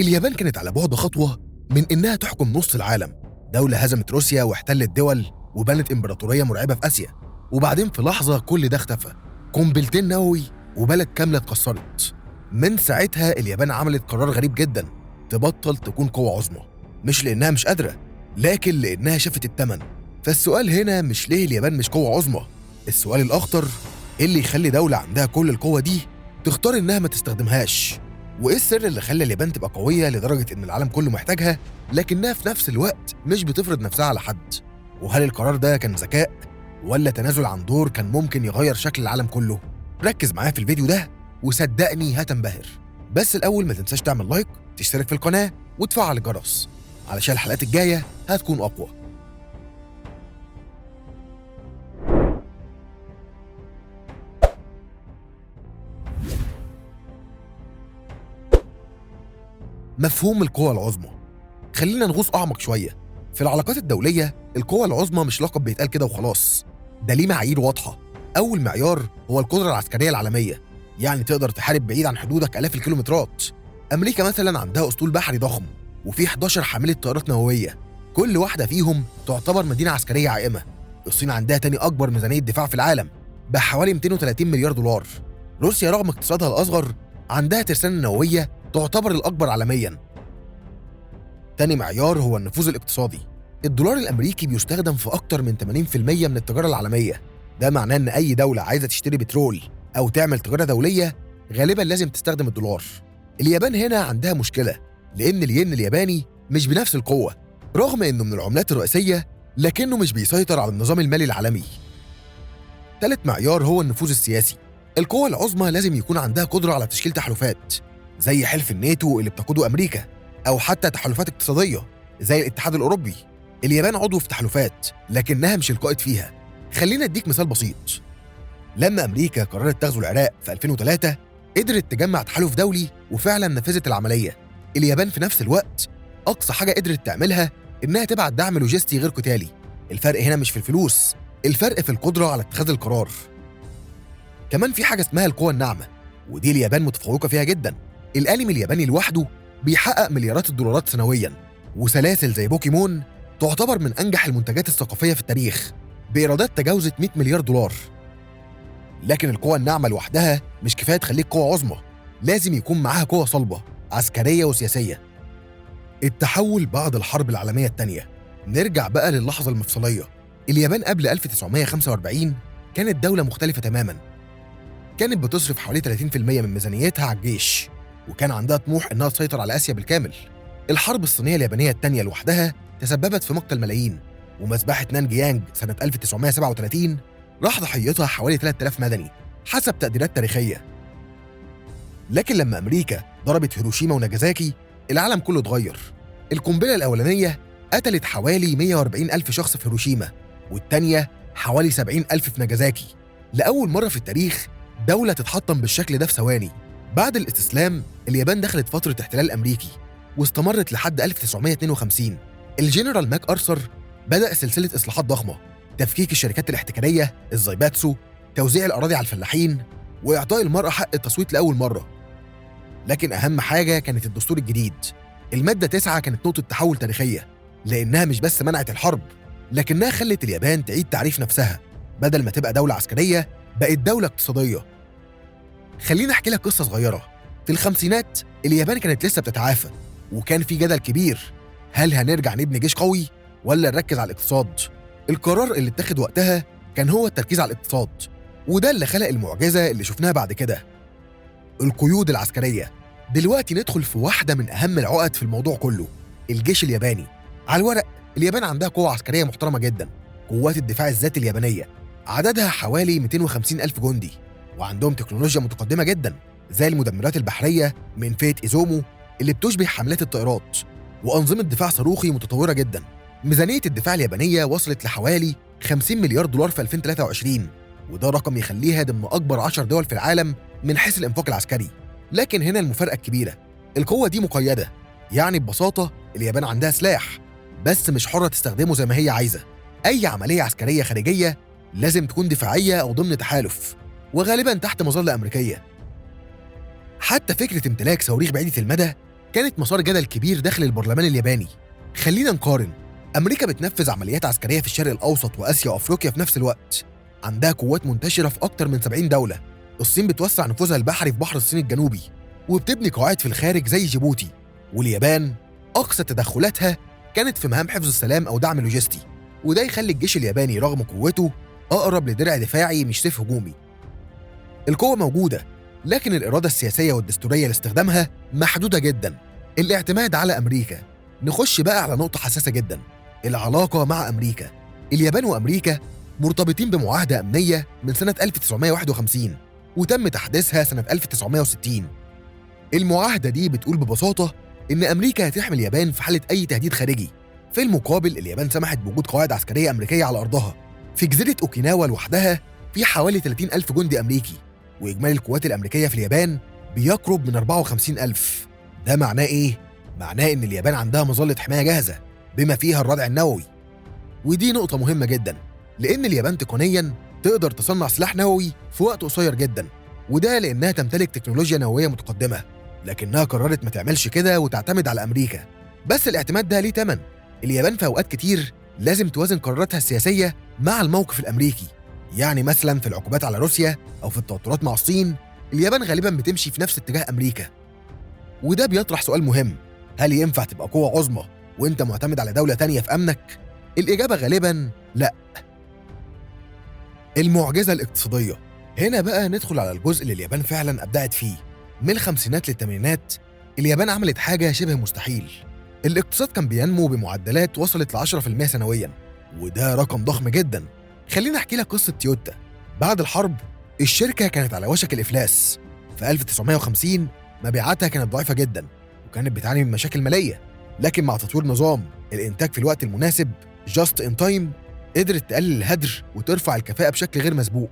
اليابان كانت على بعد خطوة من إنها تحكم نص العالم. دولة هزمت روسيا واحتلت دول وبنت إمبراطورية مرعبة في آسيا، وبعدين في لحظة كل ده اختفى. قنبلتين نووي وبلد كاملة اتكسرت. من ساعتها اليابان عملت قرار غريب جدا، تبطل تكون قوة عظمى، مش لأنها مش قادرة، لكن لأنها شافت التمن. فالسؤال هنا مش ليه اليابان مش قوة عظمى، السؤال الأخطر إيه اللي يخلي دولة عندها كل القوة دي تختار إنها ما تستخدمهاش؟ وإيه السر اللي خلى اليابان تبقى قوية لدرجة إن العالم كله محتاجها لكنها في نفس الوقت مش بتفرض نفسها على حد؟ وهل القرار ده كان ذكاء ولا تنازل عن دور كان ممكن يغير شكل العالم كله؟ ركز معايا في الفيديو ده وصدقني هتنبهر. بس الأول ما تنساش تعمل لايك، تشترك في القناة وتفعل الجرس علشان الحلقات الجاية هتكون أقوى. مفهوم القوة العظمى. خلينا نغوص أعمق شوية. في العلاقات الدولية القوة العظمى مش لقب بيتقال كده وخلاص، ده ليه معايير واضحة. أول معيار هو القدرة العسكرية العالمية، يعني تقدر تحارب بعيد عن حدودك آلاف الكيلومترات. أمريكا مثلا عندها أسطول بحري ضخم وفي 11 حاملة طائرات نووية، كل واحدة فيهم تعتبر مدينة عسكرية عائمة. الصين عندها تاني أكبر ميزانية دفاع في العالم بحوالي 230 مليار دولار. روسيا رغم اقتصادها الأصغر عندها ترسانة نووية تعتبر الأكبر عالمياً. تاني معيار هو النفوذ الاقتصادي. الدولار الأمريكي بيستخدم في أكتر من 80% من التجارة العالمية، ده معناه إن أي دولة عايزة تشتري بترول أو تعمل تجارة دولية غالباً لازم تستخدم الدولار. اليابان هنا عندها مشكلة، لأن الين الياباني مش بنفس القوة، رغم إنه من العملات الرئيسية لكنه مش بيسيطر على النظام المالي العالمي. تالت معيار هو النفوذ السياسي. القوة العظمى لازم يكون عندها قدرة على تشكيل تحالفات زي حلف الناتو اللي بتقوده أمريكا، أو حتى تحالفات اقتصادية زي الاتحاد الأوروبي. اليابان عضو في تحالفات لكنها مش القائد فيها. خلينا اديك مثال بسيط. لما أمريكا قررت تغزو العراق في 2003 قدرت تجمع تحالف دولي وفعلا نفذت العملية. اليابان في نفس الوقت أقصى حاجة قدرت تعملها إنها تبعت دعم لوجستي غير قتالي. الفرق هنا مش في الفلوس، الفرق في القدرة على اتخاذ القرار. كمان في حاجة اسمها القوة الناعمة، ودي اليابان متفوقة فيها جدا. الأنمي الياباني لوحده بيحقق مليارات الدولارات سنويا، وسلاسل زي بوكيمون تعتبر من أنجح المنتجات الثقافية في التاريخ بإيرادات تجاوزت 100 مليار دولار. لكن القوة الناعمة لوحدها مش كفاية تخليك قوة عظمى، لازم يكون معاها قوة صلبة عسكرية وسياسية. التحول بعد الحرب العالمية الثانية. نرجع بقى للحظة المفصلية. اليابان قبل 1945 كانت دولة مختلفة تماماً. كانت بتصرف حوالي 30% من ميزانيتها على الجيش، وكان عندها طموح إنها تسيطر على آسيا بالكامل. الحرب الصينية اليابانية الثانية لوحدها تسببت في مقتل ملايين، ومذبحة نانجيانج سنة 1937 راح ضحيتها حوالي 3000 مدني حسب تقديرات تاريخية. لكن لما أمريكا ضربت هيروشيما وناجازاكي العالم كله اتغير. القنبلة الأولانية قتلت حوالي 140 ألف شخص في هيروشيما، والتانية حوالي 70 ألف في ناجازاكي. لأول مرة في التاريخ دولة تتحطم بالشكل ده في ثواني. بعد الاستسلام اليابان دخلت فترة احتلال أمريكي واستمرت لحد 1952. الجنرال ماك أرثر بدأ سلسلة إصلاحات ضخمة، تفكيك الشركات الاحتكارية، الزايباتسو، توزيع الأراضي على الفلاحين، وإعطاء المرأة حق التصويت لأول مرة. لكن أهم حاجة كانت الدستور الجديد. المادة 9 كانت نقطة تحول تاريخية، لأنها مش بس منعت الحرب لكنها خلت اليابان تعيد تعريف نفسها. بدل ما تبقى دولة عسكرية بقت دولة اقتصادية. خليني أحكي لك قصة صغيرة. في الخمسينات اليابان كانت لسه بتتعافى، وكان في جدل كبير، هل هنرجع نبني جيش قوي ولا نركز على الاقتصاد؟ القرار اللي اتخذ وقتها كان هو التركيز على الاقتصاد، وده اللي خلق المعجزة اللي شفناها بعد كده، القيود العسكرية. دلوقتي ندخل في واحدة من أهم العقد في الموضوع كله، الجيش الياباني. على الورق اليابان عندها قوة عسكرية محترمة جدا. قوات الدفاع الذاتي اليابانية عددها حوالي 250 ألف جندي، وعندهم تكنولوجيا متقدمة جدا زي المدمرات البحرية من فئة إيزومو اللي بتشبه حملات الطائرات، وأنظمة دفاع صاروخي متطورة جدا. ميزانية الدفاع اليابانية وصلت لحوالي 50 مليار دولار في 2023، وده رقم يخليها ضمن أكبر 10 دول في العالم من حيث الإنفاق العسكري. لكن هنا المفارقة الكبيرة، القوة دي مقيدة، يعني ببساطة اليابان عندها سلاح بس مش حرة تستخدمه زي ما هي عايزة. أي عملية عسكرية خارجية لازم تكون دفاعية أو ضمن تحالف، وغالباً تحت مظلة أمريكية. حتى فكرة امتلاك صواريخ بعيدة المدى كانت مسار جدل كبير داخل البرلمان الياباني. خلينا نقارن. أمريكا بتنفذ عمليات عسكرية في الشرق الأوسط وآسيا وأفريقيا في نفس الوقت، عندها قوات منتشرة في أكتر من 70 دولة. الصين بتوسع نفوذها البحري في بحر الصين الجنوبي وبتبني قواعد في الخارج زي جيبوتي. واليابان أقصى تدخلاتها كانت في مهام حفظ السلام أو دعم لوجستي، وده يخلي الجيش الياباني رغم قوته أقرب لدرع دفاعي مش سيف هجومي. القوة موجودة، لكن الإرادة السياسية والدستورية لاستخدامها محدودة جدا. الاعتماد على أمريكا. نخش بقى على نقطة حساسة جدا، العلاقة مع أمريكا. اليابان وأمريكا مرتبطين بمعاهدة أمنية من سنة 1951 وتم تحديثها سنة 1960. المعاهدة دي بتقول ببساطة إن أمريكا هتحمي اليابان في حالة أي تهديد خارجي. في المقابل اليابان سمحت بوجود قواعد عسكرية أمريكية على أرضها. في جزيرة أوكيناوا لوحدها في حوالي 30 ألف جندي أمريكي، وإجمالي القوات الأمريكية في اليابان بيقرب من 54 ألف. ده معناه إيه؟ معناه إن اليابان عندها مظلة حماية جاهزة بما فيها الردع النووي. ودي نقطة مهمة جدا، لأن اليابان تقنياً تقدر تصنع سلاح نووي في وقت قصير جدا، وده لأنها تمتلك تكنولوجيا نووية متقدمة. لكنها قررت ما تعملش كده وتعتمد على أمريكا. بس الاعتماد ده ليه تمن. اليابان في أوقات كتير لازم توازن قراراتها السياسية مع الموقف الأمريكي. يعني مثلا في العقوبات على روسيا أو في التوترات مع الصين، اليابان غالبا بتمشي في نفس اتجاه أمريكا. وده بيطرح سؤال مهم، هل ينفع تبقى قوة عظمى وانت معتمد على دولة تانية في أمنك؟ الإجابة غالبا لا. المعجزة الاقتصادية. هنا بقى ندخل على الجزء اللي اليابان فعلا أبدعت فيه. من الخمسينات للثمانينات اليابان عملت حاجة شبه مستحيل. الاقتصاد كان بينمو بمعدلات وصلت ل 10% سنويا، وده رقم ضخم جدا. خلينا أحكي لك قصة تويوتا. بعد الحرب الشركة كانت على وشك الإفلاس. في 1950 مبيعاتها كانت ضعيفة جدا وكانت بتعاني من مشاكل مالية، لكن مع تطوير نظام الإنتاج في الوقت المناسب جاست إن تايم قدرت تقلل الهدر وترفع الكفاءة بشكل غير مسبوق.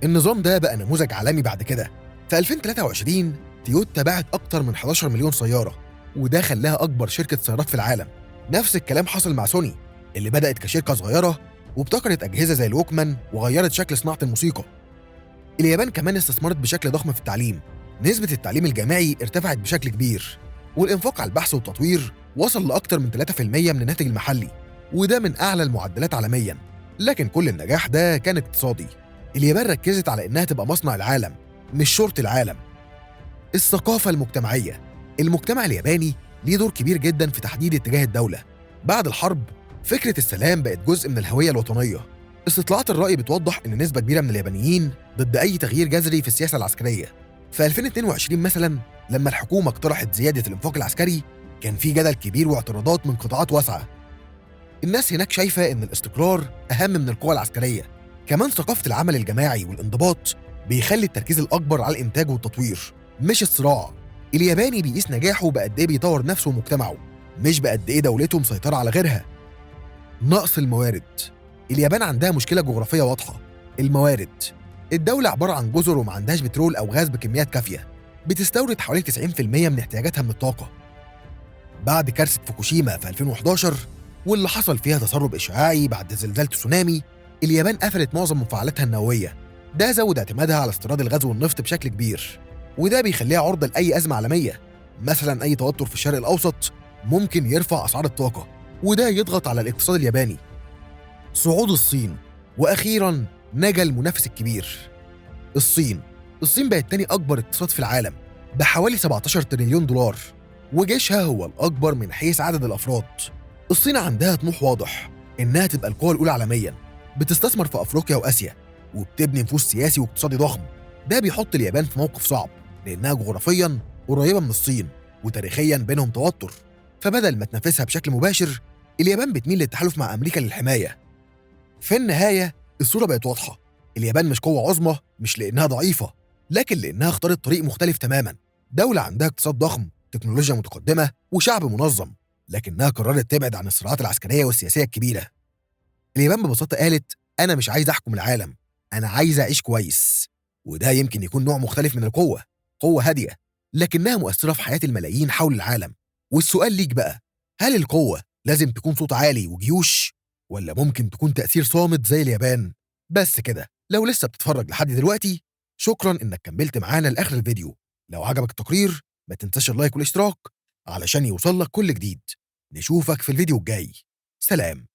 النظام ده بقى نموذج عالمي بعد كده. في 2023 تويوتا باعت أكتر من 11 مليون سيارة، وده خلاها أكبر شركة سيارات في العالم. نفس الكلام حصل مع سوني اللي بدأت كشركة صغيرة وابتكرت أجهزة زي الووكمان وغيرت شكل صناعة الموسيقى. اليابان كمان استثمرت بشكل ضخم في التعليم. نسبة التعليم الجامعي ارتفعت بشكل كبير، والإنفاق على البحث والتطوير وصل لأكتر من 3% من الناتج المحلي، وده من أعلى المعدلات عالمياً. لكن كل النجاح ده كان اقتصادي. اليابان ركزت على إنها تبقى مصنع العالم مش شرطة العالم. الثقافة المجتمعية. المجتمع الياباني ليه دور كبير جدا في تحديد اتجاه الدولة. بعد الحرب فكرة السلام بقت جزء من الهوية الوطنية. استطلاعات الرأي بتوضح إن نسبة كبيرة من اليابانيين ضد أي تغيير جذري في السياسة العسكرية. في 2022 مثلا لما الحكومة اقترحت زيادة الإنفاق العسكري كان في جدل كبير واعتراضات من قطاعات واسعة. الناس هناك شايفة إن الاستقرار أهم من القوة العسكرية. كمان ثقافة العمل الجماعي والانضباط بيخلي التركيز الأكبر على الإنتاج والتطوير مش الصراع. الياباني بيقيس نجاحه بقد إيه بيطور نفسه ومجتمعه، مش بقد إيه دولته مسيطرة على غيرها. نقص الموارد. اليابان عندها مشكلة جغرافية واضحة، الموارد. الدولة عبارة عن جزر وما عندهاش بترول أو غاز بكميات كافية، بتستورد حوالي 90% من احتياجاتها من الطاقة. بعد كارثة فوكوشيما في 2011 واللي حصل فيها تسرب إشعاعي بعد زلزال تسونامي، اليابان قفلت معظم مفاعلاتها النووية. ده زود اعتمادها على استيراد الغاز والنفط بشكل كبير، وده بيخليها عرضة لأي أزمة عالمية. مثلا أي توتر في الشرق الأوسط ممكن يرفع أسعار الطاقة، وده يضغط على الاقتصاد الياباني. صعود الصين. وأخيراً نجا المنافس الكبير، الصين. الصين بقت تاني أكبر اقتصاد في العالم بحوالي 17 تريليون دولار، وجيشها هو الأكبر من حيث عدد الأفراد. الصين عندها طموح واضح إنها تبقى القوة الأولى عالمياً، بتستثمر في أفريقيا وآسيا وبتبني نفوذ سياسي واقتصادي ضخم. ده بيحط اليابان في موقف صعب لأنها جغرافياً قريبة من الصين وتاريخياً بينهم توتر. فبدل ما تنافسها بشكل مباشر اليابان بتميل للتحالف مع أمريكا للحماية. في النهاية الصورة بقت واضحة، اليابان مش قوة عظمى مش لأنها ضعيفة، لكن لأنها اختارت طريق مختلف تماماً. دولة عندها اقتصاد ضخم، تكنولوجيا متقدمة، وشعب منظم، لكنها قررت تبعد عن الصراعات العسكرية والسياسية الكبيرة. اليابان ببساطة قالت أنا مش عايز أحكم العالم، أنا عايز أعيش كويس. وده يمكن يكون نوع مختلف من القوة، قوة هادية لكنها مؤثرة في حياة الملايين حول العالم. والسؤال ليك بقى، هل القوة لازم تكون صوت عالي وجيوش، ولا ممكن تكون تأثير صامت زي اليابان؟ بس كده. لو لسه بتتفرج لحد دلوقتي شكرا إنك كملت معانا لآخر الفيديو. لو عجبك التقرير ما تنساش اللايك والاشتراك علشان يوصل لك كل جديد. نشوفك في الفيديو الجاي. سلام.